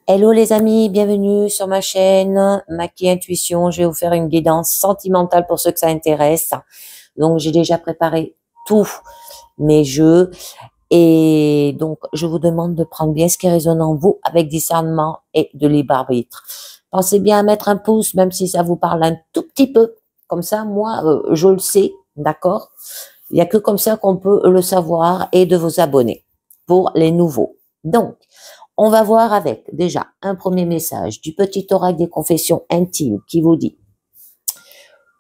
Hello les amis, bienvenue sur ma chaîne Maki Intuition. Je vais vous faire une guidance sentimentale pour ceux que ça intéresse. Donc j'ai déjà préparé tous mes jeux et donc je vous demande de prendre bien ce qui résonne en vous avec discernement et de libre arbitre. Pensez bien à mettre un pouce même si ça vous parle un tout petit peu. Comme ça, moi, je le sais, d'accord? Il n'y a que comme ça qu'on peut le savoir et de vous abonner pour les nouveaux. Donc, on va voir avec déjà un premier message du petit oracle des confessions intimes qui vous dit: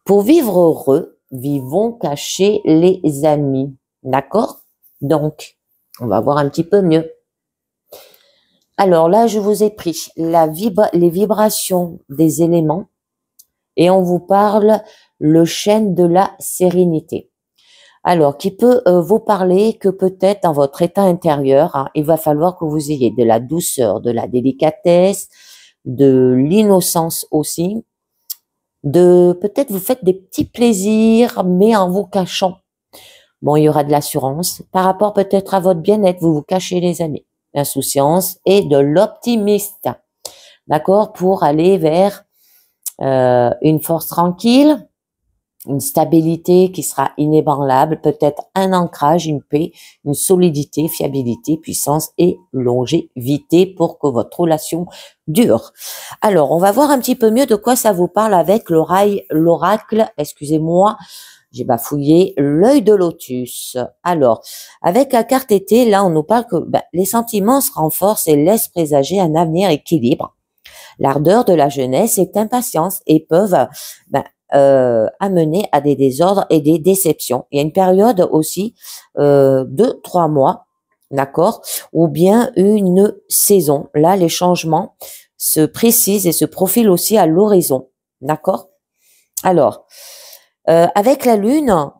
pour vivre heureux, vivons cachés les amis. D'accord? Donc, on va voir un petit peu mieux. Alors là, je vous ai pris les vibrations des éléments et on vous parle le chêne de la sérénité. Alors, qui peut vous parler que peut-être dans votre état intérieur, hein, il va falloir que vous ayez de la douceur, de la délicatesse, de l'innocence aussi, peut-être vous faites des petits plaisirs, mais en vous cachant. Bon, il y aura de l'assurance par rapport peut-être à votre bien-être, vous vous cachez les amis, l'insouciance et de l'optimiste, d'accord, pour aller vers une force tranquille, une stabilité qui sera inébranlable, peut-être un ancrage, une paix, une solidité, fiabilité, puissance et longévité pour que votre relation dure. Alors, on va voir un petit peu mieux de quoi ça vous parle avec l'oracle, excusez-moi, j'ai bafouillé, l'œil de lotus. Alors, avec la carte été, là, on nous parle que les sentiments se renforcent et laissent présager un avenir équilibre. L'ardeur de la jeunesse est impatience et peuvent amener à des désordres et des déceptions. Il y a une période aussi de 3 mois, d'accord, ou bien une saison. Là, les changements se précisent et se profilent aussi à l'horizon, d'accord. Alors, avec la lune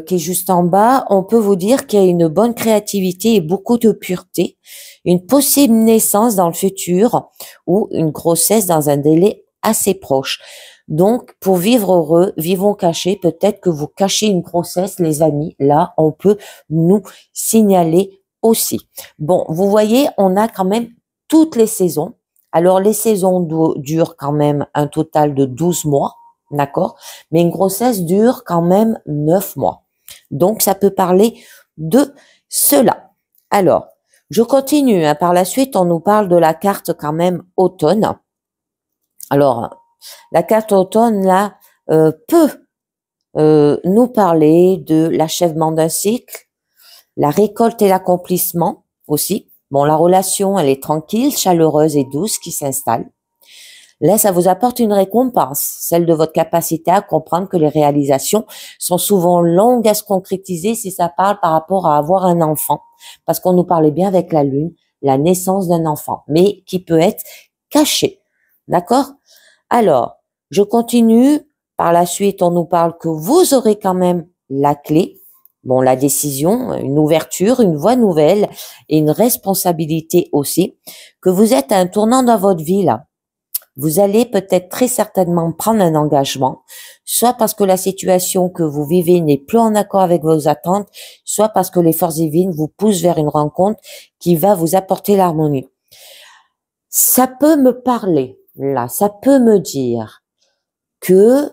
qui est juste en bas, on peut vous dire qu'il y a une bonne créativité et beaucoup de pureté, une possible naissance dans le futur ou une grossesse dans un délai assez proche. Donc, pour vivre heureux, vivons cachés. Peut-être que vous cachez une grossesse, les amis. Là, on peut nous signaler aussi. Bon, vous voyez, on a quand même toutes les saisons. Alors, les saisons durent quand même un total de 12 mois, d'accord? Mais une grossesse dure quand même 9 mois. Donc, ça peut parler de cela. Alors, je continue. Hein. Par la suite, on nous parle de la carte quand même automne. Alors, la carte automne, là, peut nous parler de l'achèvement d'un cycle, la récolte et l'accomplissement aussi. Bon, la relation, elle est tranquille, chaleureuse et douce qui s'installe. Là, ça vous apporte une récompense, celle de votre capacité à comprendre que les réalisations sont souvent longues à se concrétiser si ça parle par rapport à avoir un enfant. Parce qu'on nous parlait bien avec la lune, la naissance d'un enfant, mais qui peut être caché. D'accord? Alors, je continue. Par la suite, on nous parle que vous aurez quand même la clé. Bon, la décision, une ouverture, une voie nouvelle et une responsabilité aussi. Que vous êtes à un tournant dans votre vie, là. Vous allez peut-être très certainement prendre un engagement, soit parce que la situation que vous vivez n'est plus en accord avec vos attentes, soit parce que les forces divines vous poussent vers une rencontre qui va vous apporter l'harmonie. Ça peut me parler, là, ça peut me dire que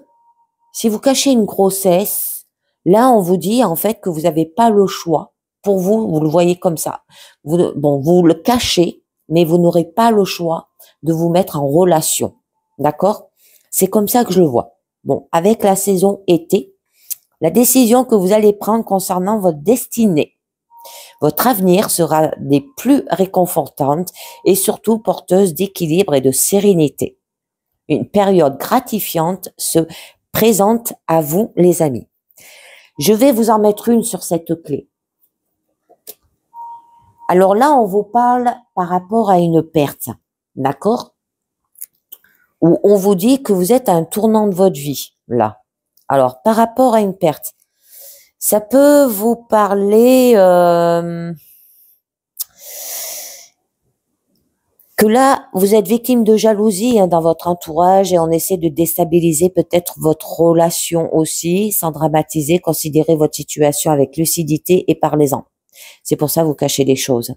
si vous cachez une grossesse, là, on vous dit en fait que vous n'avez pas le choix. Pour vous, vous le voyez comme ça. Vous le cachez, mais vous n'aurez pas le choix de vous mettre en relation. D'accord? C'est comme ça que je le vois. Bon, avec la saison été, la décision que vous allez prendre concernant votre destinée, votre avenir sera des plus réconfortantes et surtout porteuse d'équilibre et de sérénité. Une période gratifiante se présente à vous, les amis. Je vais vous en mettre une sur cette clé. Alors là, on vous parle par rapport à une perte, d'accord? Où on vous dit que vous êtes à un tournant de votre vie, là. Alors, par rapport à une perte, ça peut vous parler que là, vous êtes victime de jalousie dans votre entourage et on essaie de déstabiliser peut-être votre relation aussi, sans dramatiser, considérez votre situation avec lucidité et parlez-en. C'est pour ça que vous cachez les choses.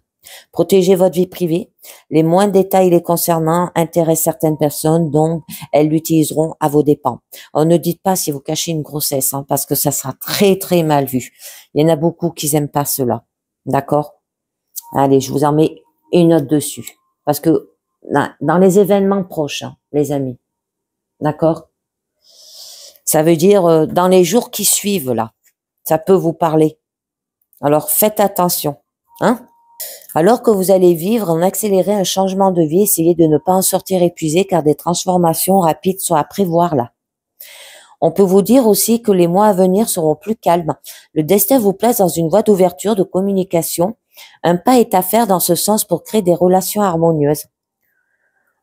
Protégez votre vie privée. Les moindres détails les concernant intéressent certaines personnes, donc elles l'utiliseront à vos dépens. Alors, ne dites pas si vous cachez une grossesse, hein, parce que ça sera très très mal vu. Il y en a beaucoup qui n'aiment pas cela. D'accord? Allez, je vous en mets une note dessus. Parce que dans les événements proches, hein, les amis, d'accord? Ça veut dire dans les jours qui suivent, là, ça peut vous parler. Alors, faites attention, hein? Alors que vous allez vivre en accéléré un changement de vie, essayez de ne pas en sortir épuisé car des transformations rapides sont à prévoir là. On peut vous dire aussi que les mois à venir seront plus calmes. Le destin vous place dans une voie d'ouverture, de communication. Un pas est à faire dans ce sens pour créer des relations harmonieuses.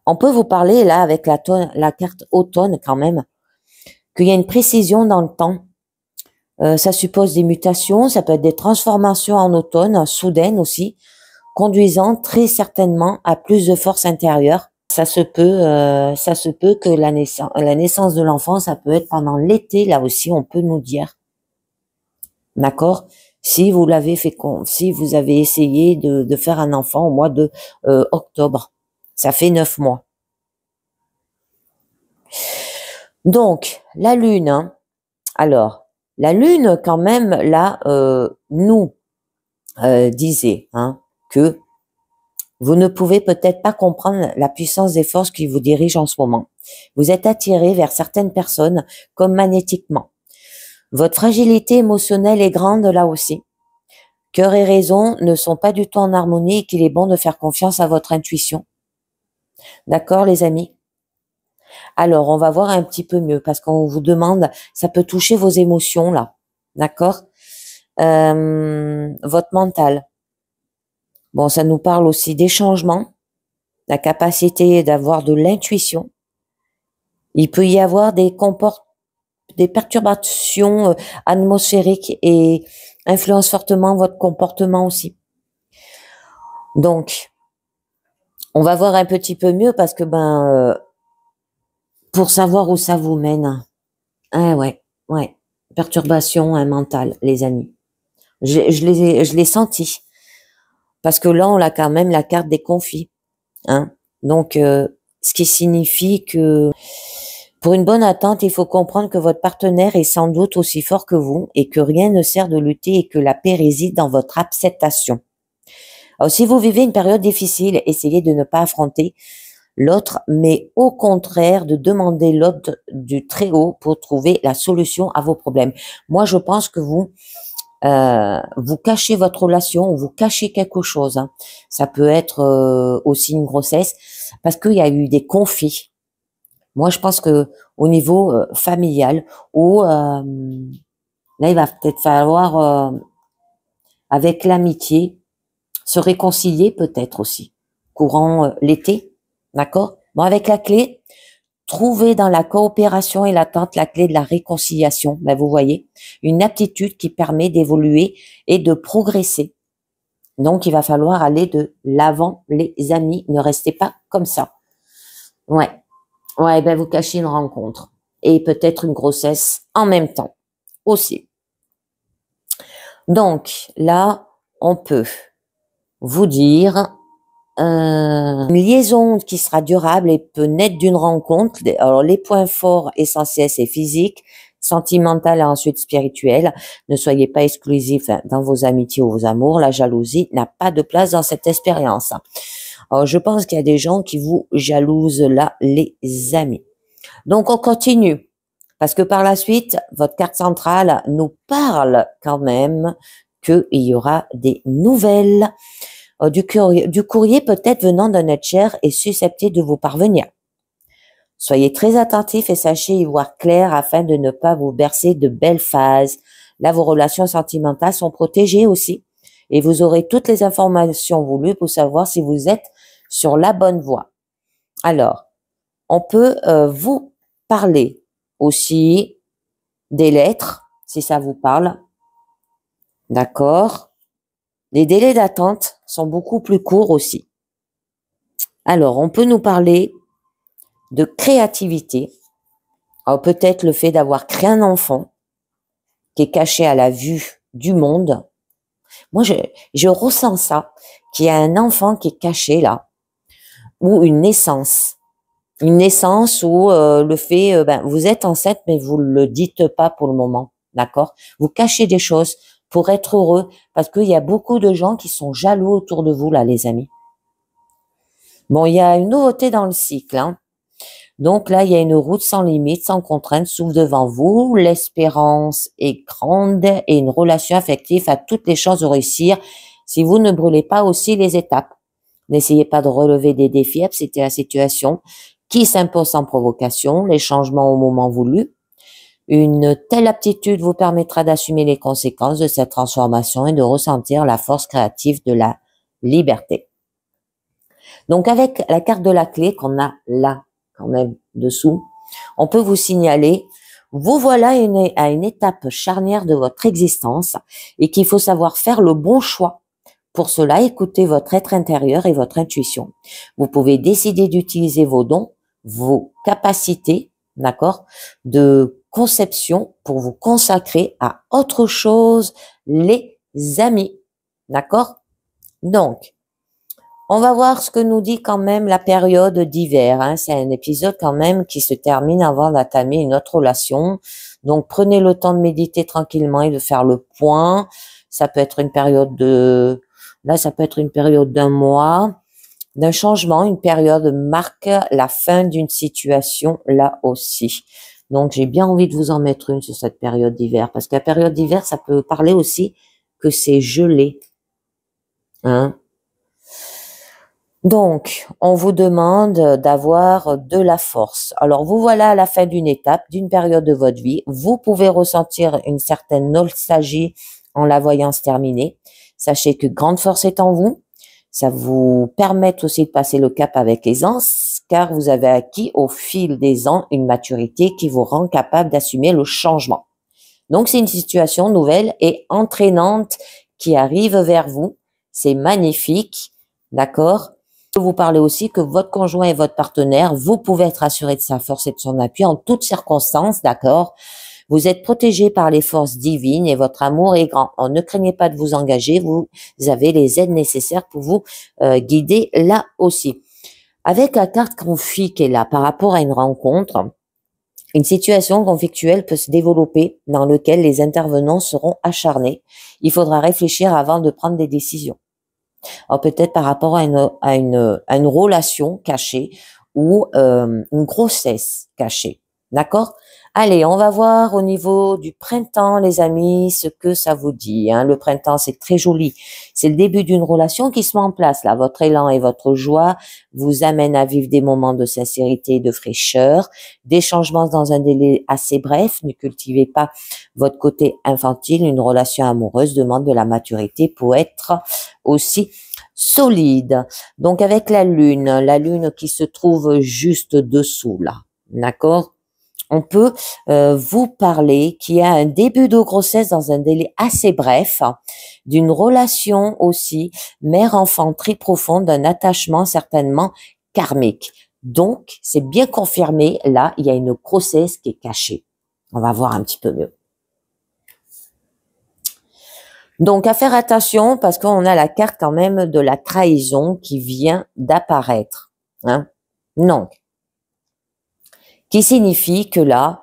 On peut vous parler là avec la carte automne quand même, qu'il y a une précision dans le temps. Ça suppose des mutations, ça peut être des transformations en automne, soudaines aussi, conduisant très certainement à plus de force intérieure. Ça se peut que la naissance de l'enfant, ça peut être pendant l'été, là aussi, on peut nous dire. D'accord? Si vous si vous avez essayé de faire un enfant au mois de octobre, ça fait 9 mois. Donc, la lune, hein. Alors, la lune, quand même, là, nous disait, hein, que vous ne pouvez peut-être pas comprendre la puissance des forces qui vous dirigent en ce moment. Vous êtes attiré vers certaines personnes comme magnétiquement. Votre fragilité émotionnelle est grande là aussi. Cœur et raison ne sont pas du tout en harmonie et qu'il est bon de faire confiance à votre intuition. D'accord, les amis? Alors, on va voir un petit peu mieux parce qu'on vous demande, ça peut toucher vos émotions là. D'accord? Votre mental. Bon, ça nous parle aussi des changements, la capacité d'avoir de l'intuition. Il peut y avoir des perturbations atmosphériques et influencent fortement votre comportement aussi. Donc, on va voir un petit peu mieux parce que pour savoir où ça vous mène. Ah ouais, perturbation mentale, les amis. Je l'ai senti. Parce que là, on a quand même la carte des conflits. Hein. Donc, ce qui signifie que pour une bonne attente, il faut comprendre que votre partenaire est sans doute aussi fort que vous et que rien ne sert de lutter et que la paix réside dans votre acceptation. Alors, si vous vivez une période difficile, essayez de ne pas affronter l'autre, mais au contraire de demander l'autre du très haut pour trouver la solution à vos problèmes. Moi, je pense que vous cachez votre relation ou vous cachez quelque chose. Hein. Ça peut être aussi une grossesse parce qu'il y a eu des conflits. Moi, je pense que au niveau familial, ou là, il va peut-être falloir avec l'amitié se réconcilier peut-être aussi courant l'été, d'accord? Bon, avec la clé, trouver dans la coopération et l'attente la clé de la réconciliation. Ben, vous voyez, une aptitude qui permet d'évoluer et de progresser. Donc, il va falloir aller de l'avant, les amis. Ne restez pas comme ça. Ouais, ben vous cachez une rencontre et peut-être une grossesse en même temps aussi. Donc, là, on peut vous dire une liaison qui sera durable et peut naître d'une rencontre. Alors, les points forts essentiels, c'est physique, sentimental et ensuite spirituel. Ne soyez pas exclusif dans vos amitiés ou vos amours. La jalousie n'a pas de place dans cette expérience. Alors, je pense qu'il y a des gens qui vous jalousent là, les amis. Donc, on continue. Parce que par la suite, votre carte centrale nous parle quand même qu'il y aura des nouvelles. Du courrier peut-être venant d'un être cher et susceptible de vous parvenir. Soyez très attentifs et sachez y voir clair afin de ne pas vous bercer de belles phases. Là, vos relations sentimentales sont protégées aussi et vous aurez toutes les informations voulues pour savoir si vous êtes sur la bonne voie. Alors, on peut vous parler aussi des lettres, si ça vous parle. D'accord? Les délais d'attente sont beaucoup plus courts aussi. Alors, on peut nous parler de créativité. Alors, peut-être le fait d'avoir créé un enfant qui est caché à la vue du monde. Moi, je ressens ça, qu'il y a un enfant qui est caché là, ou une naissance. Une naissance où le fait, ben, vous êtes enceinte, mais vous le dites pas pour le moment, d'accord? Vous cachez des choses pour être heureux, parce qu'il y a beaucoup de gens qui sont jaloux autour de vous, là, les amis. Bon, il y a une nouveauté dans le cycle, hein. Donc là, il y a une route sans limite, sans contrainte, s'ouvre devant vous. L'espérance est grande et une relation affective a toutes les chances de réussir si vous ne brûlez pas aussi les étapes. N'essayez pas de relever des défis, acceptez la situation qui s'impose sans provocation, les changements au moment voulu. Une telle aptitude vous permettra d'assumer les conséquences de cette transformation et de ressentir la force créative de la liberté. Donc avec la carte de la clé qu'on a là, quand même, dessous, on peut vous signaler, vous voilà à une étape charnière de votre existence et qu'il faut savoir faire le bon choix. Pour cela, écoutez votre être intérieur et votre intuition. Vous pouvez décider d'utiliser vos dons, vos capacités, d'accord, de conception pour vous consacrer à autre chose, les amis, d'accord? Donc, on va voir ce que nous dit quand même la période d'hiver, hein. C'est un épisode quand même qui se termine avant d'entamer une autre relation. Donc, prenez le temps de méditer tranquillement et de faire le point. Ça peut être une période là, ça peut être une période d'un mois, d'un changement. Une période marque la fin d'une situation là aussi. Donc, j'ai bien envie de vous en mettre une sur cette période d'hiver, parce que la période d'hiver, ça peut parler aussi que c'est gelé, hein. Donc, on vous demande d'avoir de la force. Alors, vous voilà à la fin d'une étape, d'une période de votre vie. Vous pouvez ressentir une certaine nostalgie en la voyant se terminer. Sachez que grande force est en vous. Ça vous permet aussi de passer le cap avec aisance, car vous avez acquis au fil des ans une maturité qui vous rend capable d'assumer le changement. Donc, c'est une situation nouvelle et entraînante qui arrive vers vous. C'est magnifique, d'accord? Je peux vous parler aussi que votre conjoint et votre partenaire, vous pouvez être assuré de sa force et de son appui en toutes circonstances, d'accord? Vous êtes protégé par les forces divines et votre amour est grand. Ne craignez pas de vous engager, vous avez les aides nécessaires pour vous guider là aussi. Avec la carte conflit qui est là par rapport à une rencontre, une situation conflictuelle peut se développer dans laquelle les intervenants seront acharnés. Il faudra réfléchir avant de prendre des décisions. Alors peut-être par rapport à une relation cachée ou une grossesse cachée. D'accord? Allez, on va voir au niveau du printemps, les amis, ce que ça vous dit, hein. Le printemps, c'est très joli. C'est le début d'une relation qui se met en place, là. Votre élan et votre joie vous amènent à vivre des moments de sincérité et de fraîcheur, des changements dans un délai assez bref. Ne cultivez pas votre côté infantile. Une relation amoureuse demande de la maturité pour être aussi solide. Donc, avec la lune qui se trouve juste dessous, là. D'accord? On peut vous parler qu'il y a un début de grossesse dans un délai assez bref, d'une relation aussi mère-enfant très profonde, d'un attachement certainement karmique. Donc, c'est bien confirmé, là, il y a une grossesse qui est cachée. On va voir un petit peu mieux. Donc, à faire attention parce qu'on a la carte quand même de la trahison qui vient d'apparaître, hein. Donc, qui signifie que là,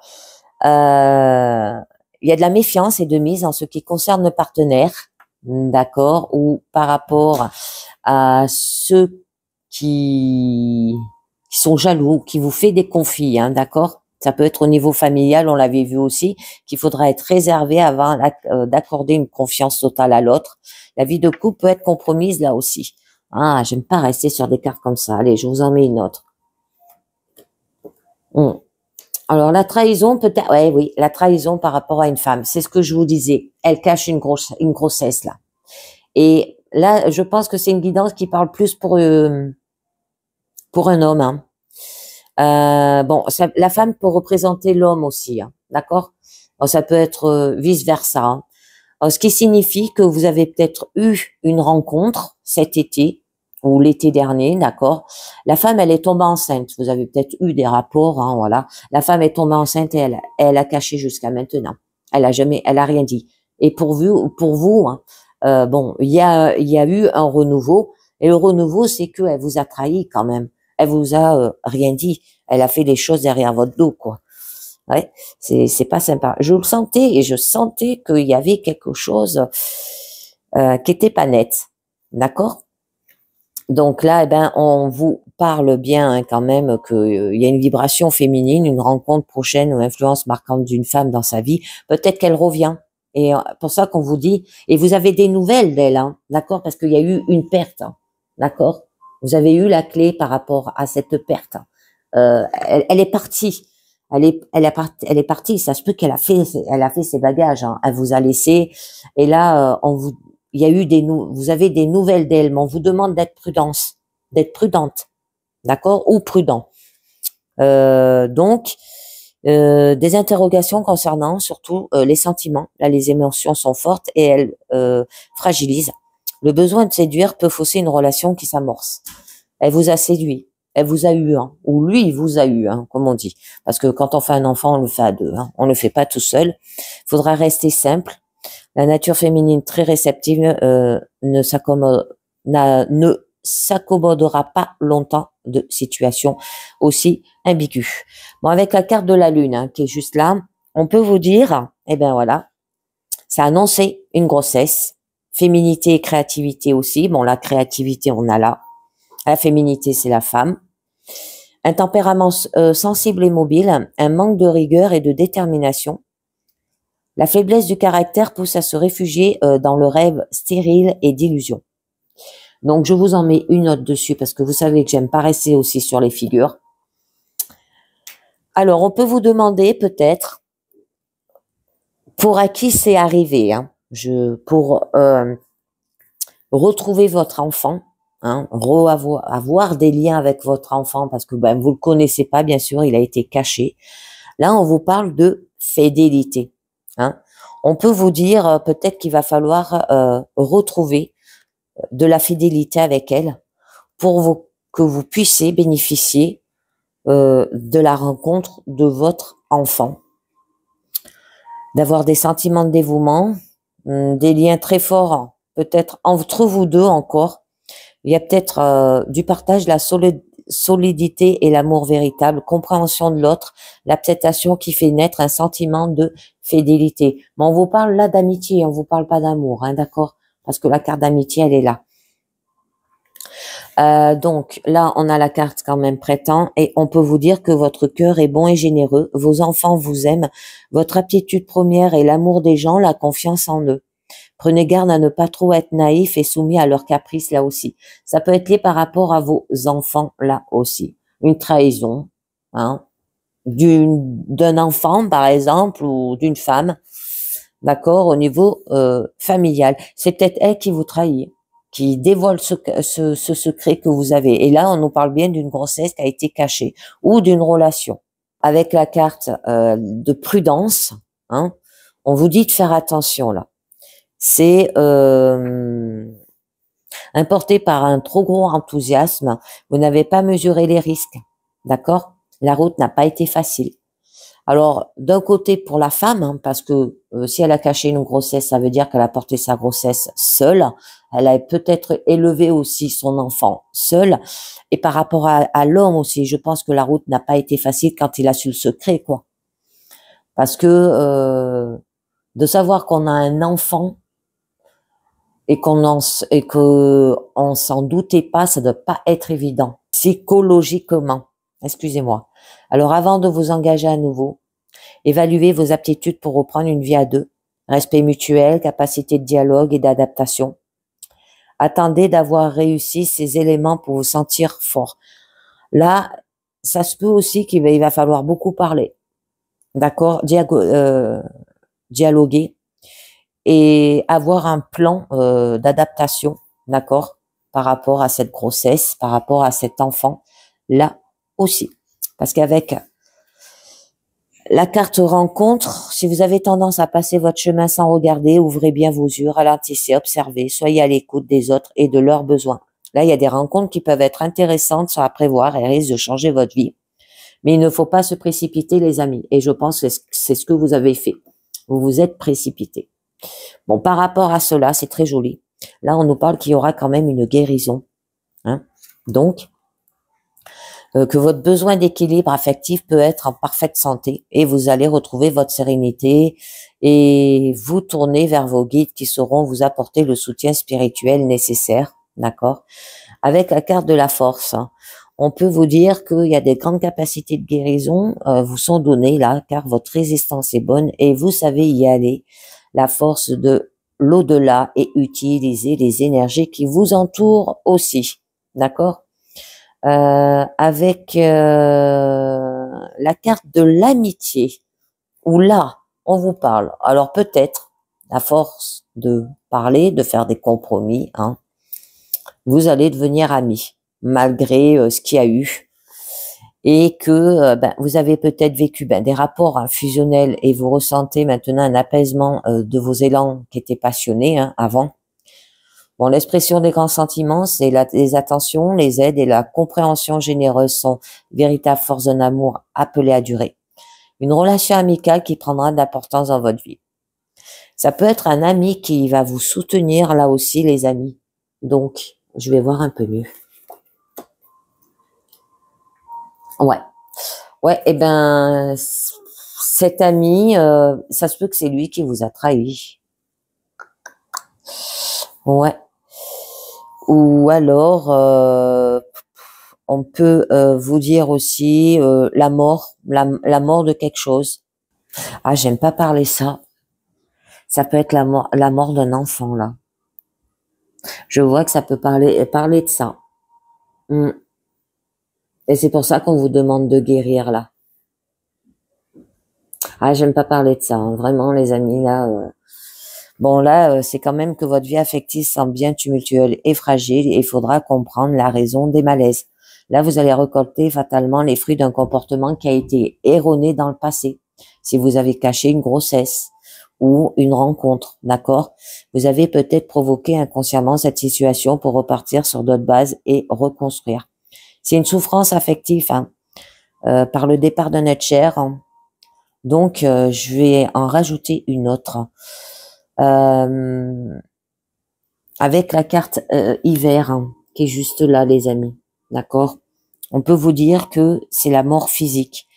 il y a de la méfiance et de mise en ce qui concerne le partenaire, d'accord, ou par rapport à ceux qui sont jaloux, qui vous fait des conflits, hein, d'accord. Ça peut être au niveau familial, on l'avait vu aussi, qu'il faudra être réservé avant d'accorder une confiance totale à l'autre. La vie de couple peut être compromise là aussi. Ah, j'aime pas rester sur des cartes comme ça. Allez, je vous en mets une autre. Alors, la trahison, peut-être, ouais, oui, la trahison par rapport à une femme. C'est ce que je vous disais. Elle cache une grossesse, là. Et là, je pense que c'est une guidance qui parle plus pour un homme, hein. Bon, la femme peut représenter l'homme aussi, hein, d'accord? Alors, ça peut être vice versa, hein. Alors, ce qui signifie que vous avez peut-être eu une rencontre cet été ou l'été dernier, d'accord? La femme, elle est tombée enceinte. Vous avez peut-être eu des rapports, hein, voilà. La femme est tombée enceinte et elle a caché jusqu'à maintenant. Elle a rien dit. Et pour vous, hein, Bon, il y a eu un renouveau, et le renouveau, c'est qu'elle vous a trahi quand même. Elle vous a rien dit. Elle a fait des choses derrière votre dos, quoi. Ouais, c'est pas sympa. Je le sentais et je sentais qu'il y avait quelque chose qui était pas net. D'accord? Donc là, eh ben, on vous parle bien hein, quand même qu'il y a une vibration féminine, une rencontre prochaine ou influence marquante d'une femme dans sa vie. Peut-être qu'elle revient. Et pour ça qu'on vous dit, et vous avez des nouvelles d'elle, hein, d'accord? Parce qu'il y a eu une perte, hein, d'accord? Vous avez eu la clé par rapport à cette perte. Elle est partie. Elle est partie. Ça se peut elle a fait ses bagages. Hein. Elle vous a laissé. Et là, il y a eu vous avez des nouvelles d'elle, mais on vous demande d'être prudente, d'accord, ou prudent. Donc, des interrogations concernant surtout les sentiments. Là, les émotions sont fortes et elles fragilisent. Le besoin de séduire peut fausser une relation qui s'amorce. Elle vous a séduit. Elle vous a eu, hein, ou lui il vous a eu, hein, comme on dit. Parce que quand on fait un enfant, on le fait à deux. Hein. On le fait pas tout seul. Il faudra rester simple. La nature féminine très réceptive ne s'accommodera pas longtemps de situations aussi ambiguës. Bon, avec la carte de la lune hein, qui est juste là, on peut vous dire, eh ben voilà, ça annonçait une grossesse, féminité et créativité aussi. Bon, la créativité, on a là. La féminité, c'est la femme. Un tempérament sensible et mobile, un manque de rigueur et de détermination. La faiblesse du caractère pousse à se réfugier dans le rêve stérile et d'illusion. Donc, je vous en mets une note dessus parce que vous savez que j'aime pas rester aussi sur les figures. Alors, on peut vous demander peut-être pour à qui c'est arrivé, hein, pour retrouver votre enfant, hein, avoir des liens avec votre enfant parce que ben, vous le connaissez pas, bien sûr, il a été caché. Là, on vous parle de fidélité. Hein. On peut vous dire peut-être qu'il va falloir retrouver de la fidélité avec elle pour que vous puissiez bénéficier de la rencontre de votre enfant, d'avoir des sentiments de dévouement, des liens très forts, peut-être entre vous deux encore. Il y a peut-être du partage, la solidité et l'amour véritable, compréhension de l'autre, l'acceptation qui fait naître un sentiment de fidélité. Mais on vous parle là d'amitié, on vous parle pas d'amour, hein, d'accord? Parce que la carte d'amitié, elle est là. Donc là, on a la carte quand même prêtant et on peut vous dire que votre cœur est bon et généreux, vos enfants vous aiment, votre aptitude première est l'amour des gens, la confiance en eux. Prenez garde à ne pas trop être naïf et soumis à leurs caprices là aussi. Ça peut être lié par rapport à vos enfants là aussi. Une trahison, hein, d'un enfant par exemple ou d'une femme, d'accord, au niveau familial. C'est peut-être elle qui vous trahit, qui dévoile ce secret que vous avez. Et là, on nous parle bien d'une grossesse qui a été cachée ou d'une relation. Avec la carte de prudence, hein, on vous dit de faire attention là. C'est importé par un trop gros enthousiasme. Vous n'avez pas mesuré les risques, d'accord? La route n'a pas été facile. Alors, d'un côté pour la femme, hein, parce que si elle a caché une grossesse, ça veut dire qu'elle a porté sa grossesse seule. Elle a peut-être élevé aussi son enfant seule. Et par rapport à l'homme aussi, je pense que la route n'a pas été facile quand il a su le secret, quoi. Parce que de savoir qu'on a un enfant et que on s'en doutait pas, ça ne doit pas être évident psychologiquement. Excusez-moi. Alors, avant de vous engager à nouveau, évaluez vos aptitudes pour reprendre une vie à deux. Respect mutuel, capacité de dialogue et d'adaptation. Attendez d'avoir réussi ces éléments pour vous sentir fort. Là, ça se peut aussi qu'il va falloir beaucoup parler. D'accord? Dialoguer et avoir un plan d'adaptation, d'accord? Par rapport à cette grossesse, par rapport à cet enfant, là aussi. Parce qu'avec la carte rencontre, si vous avez tendance à passer votre chemin sans regarder, ouvrez bien vos yeux, ralentissez, observez, soyez à l'écoute des autres et de leurs besoins. Là, il y a des rencontres qui peuvent être intéressantes, à prévoir et risquent de changer votre vie. Mais il ne faut pas se précipiter, les amis. Et je pense que c'est ce que vous avez fait. Vous vous êtes précipité. Bon, par rapport à cela, c'est très joli. Là, on nous parle qu'il y aura quand même une guérison. Hein. Donc, que votre besoin d'équilibre affectif peut être en parfaite santé et vous allez retrouver votre sérénité et vous tourner vers vos guides qui sauront vous apporter le soutien spirituel nécessaire. D'accord? Avec la carte de la force, hein, on peut vous dire qu'il y a des grandes capacités de guérison vous sont données là, car votre résistance est bonne et vous savez y aller. La force de l'au-delà et utiliser les énergies qui vous entourent aussi. D'accord? Avec la carte de l'amitié, où là, on vous parle. Alors peut-être, à force de parler, de faire des compromis, hein, vous allez devenir amis, malgré ce qu'il y a eu, et que vous avez peut-être vécu des rapports fusionnels et vous ressentez maintenant un apaisement de vos élans qui étaient passionnés avant. Bon, l'expression des grands sentiments, c'est les attentions, les aides et la compréhension généreuse sont véritables forces d'un amour appelées à durer. Une relation amicale qui prendra de l'importance dans votre vie. Ça peut être un ami qui va vous soutenir, là aussi, les amis. Donc, je vais voir un peu mieux. Ouais. Ouais, cet ami, ça se peut que c'est lui qui vous a trahi. Ouais. Ou alors, on peut vous dire aussi la mort de quelque chose. Ah, j'aime pas parler ça. Ça peut être la mort d'un enfant là. Je vois que ça peut parler de ça. Et c'est pour ça qu'on vous demande de guérir là. Ah, j'aime pas parler de ça, hein. Vraiment les amis là. Bon là, c'est quand même que votre vie affective semble bien tumultueuse et fragile et il faudra comprendre la raison des malaises. Là, vous allez récolter fatalement les fruits d'un comportement qui a été erroné dans le passé. Si vous avez caché une grossesse ou une rencontre, d'accord? Vous avez peut-être provoqué inconsciemment cette situation pour repartir sur d'autres bases et reconstruire. C'est une souffrance affective par le départ d'un être cher. Hein. Donc, je vais en rajouter une autre. Avec la carte hiver qui est juste là, les amis. D'accord? On peut vous dire que c'est la mort physique.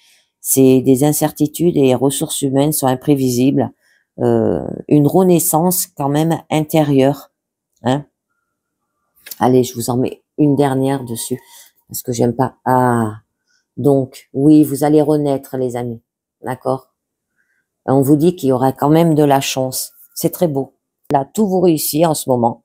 C'est des incertitudes et les ressources humaines sont imprévisibles. Une renaissance quand même intérieure. Hein? Allez, je vous en mets une dernière dessus parce que j'aime pas. Ah, donc oui, vous allez renaître, les amis. D'accord? On vous dit qu'il y aura quand même de la chance. C'est très beau. Là, tout vous réussit en ce moment.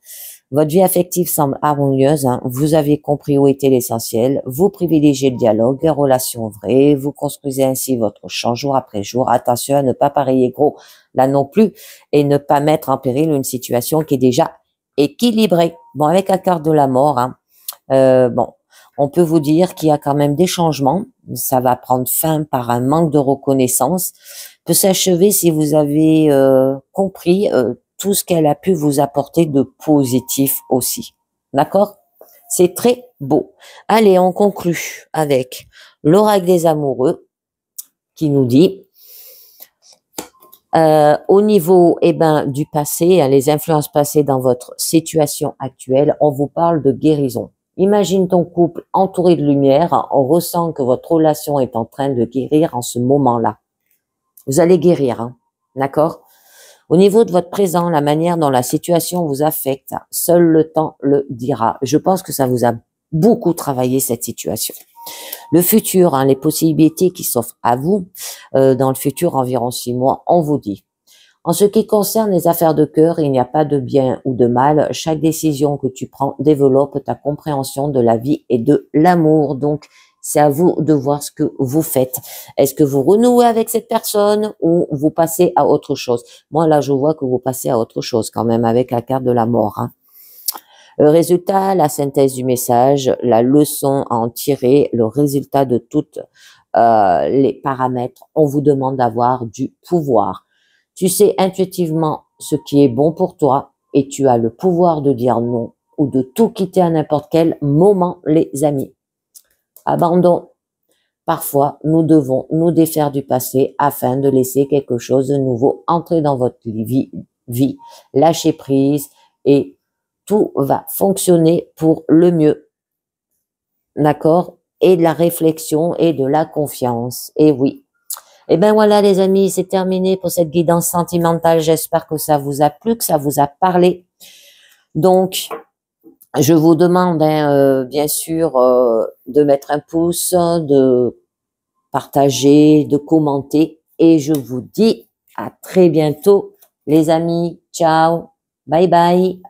Votre vie affective semble harmonieuse. Hein. Vous avez compris où était l'essentiel. Vous privilégiez le dialogue, les relations vraies. Vous construisez ainsi votre champ jour après jour. Attention à ne pas parier gros là non plus et ne pas mettre en péril une situation qui est déjà équilibrée. Bon, avec la carte de la mort, bon, on peut vous dire qu'il y a quand même des changements. Ça va prendre fin par un manque de reconnaissance. Peut s'achever si vous avez compris tout ce qu'elle a pu vous apporter de positif aussi. D'accord? C'est très beau. Allez, on conclut avec l'oracle des amoureux qui nous dit au niveau du passé, les influences passées dans votre situation actuelle, on vous parle de guérison. Imagine ton couple entouré de lumière, on ressent que votre relation est en train de guérir en ce moment-là. Vous allez guérir, d'accord? Au niveau de votre présent, la manière dont la situation vous affecte, seul le temps le dira. Je pense que ça vous a beaucoup travaillé cette situation. Le futur, les possibilités qui s'offrent à vous dans le futur, environ 6 mois, on vous dit. En ce qui concerne les affaires de cœur, il n'y a pas de bien ou de mal. Chaque décision que tu prends développe ta compréhension de la vie et de l'amour. Donc, c'est à vous de voir ce que vous faites. Est-ce que vous renouez avec cette personne ou vous passez à autre chose? Moi, là, je vois que vous passez à autre chose quand même avec la carte de la mort. Le résultat, la synthèse du message, la leçon à en tirer, le résultat de toutes les paramètres. On vous demande d'avoir du pouvoir. Tu sais intuitivement ce qui est bon pour toi et tu as le pouvoir de dire non ou de tout quitter à n'importe quel moment, les amis. Abandon. Parfois, nous devons nous défaire du passé afin de laisser quelque chose de nouveau entrer dans votre vie vie, lâcher prise et tout va fonctionner pour le mieux. D'accord? Et de la réflexion et de la confiance. Et oui. Et ben voilà les amis, c'est terminé pour cette guidance sentimentale. J'espère que ça vous a plu, que ça vous a parlé. Donc, je vous demande bien sûr de mettre un pouce, de partager, de commenter. Et je vous dis à très bientôt les amis. Ciao, bye bye.